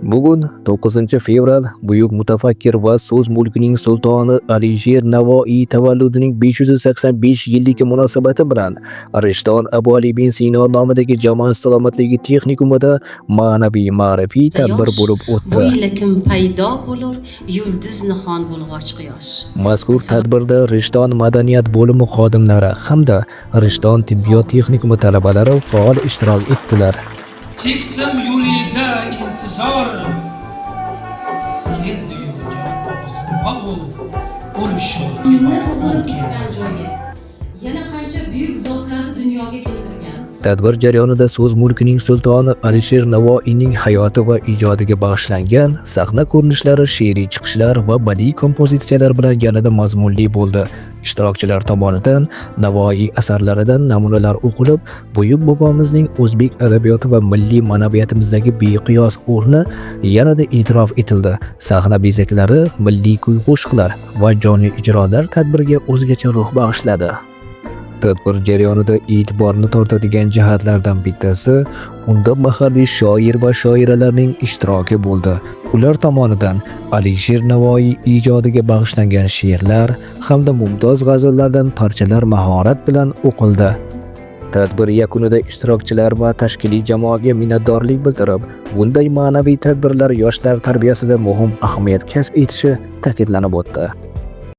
Bugun 9-fevral buyuk mutafakkir va so'z mulkining sultoni Alisher Navoiy tavalludining 585 yilligi munosabati bilan Rishton Abu Ali bin Sino nomidagi Jamoat salomatligi texnikumida ma'naviy ma'rifiy tadbir bo'lib o'tdi. Bo'ylakim paydo bo'lur, yulduz nihon bo'lg'och quyosh. Mazkur tadbirda Rishton madaniyat bo'limi xodimlari hamda Rishton tibbiyot texnikumi talabalari faol ishtirok etdilar. Chekdim yo'lida intizor, keldi Uyni to'g'ri kesgan joyi. Yana qancha buyuk zotlarni dunyoga keltirgan. Tadbir jarayonida so'z mulkining sultoni Alisher Navoiyning hayoti va ijodiga bag'ishlangan sahna ko'rinishlari, she'riy chiqishlar va badiiy kompozitsiyalar bilan yanada mazmunli bo'ldi. Ishtirokchilar tomonidan Navoiy asarlaridan namunalar o'qilib, buyuk bobomizning o'zbek adabiyoti va milliy ma'naviyatimizdagi beqiyos o'rni yanada e'tirof etildi. Sahna bezaklari, milliy kuy-qo'shiqlar va jonli ijrolar tadbirga o'zgacha ruh bag'ishladi. Tadbir jarayonida e'tiborni tortadigan jihatlardan bittasi unda mahalliy shoir va shoiralarning ishtiroki bo'ldi. Ular tomonidan Alisher Navoiy ijodiga bag'ishlangan she'rlar hamda mumtoz g'azallardan parchalar mahorat bilan o'qildi. Tadbir yakunida ishtirokchilar va tashkiliy jamoaga minnatdorlik bildirib, bunday ma'naviy tadbirlar yoshlar tarbiyasida muhim ahamiyat kasb etishi ta'kidlanib o'tdi.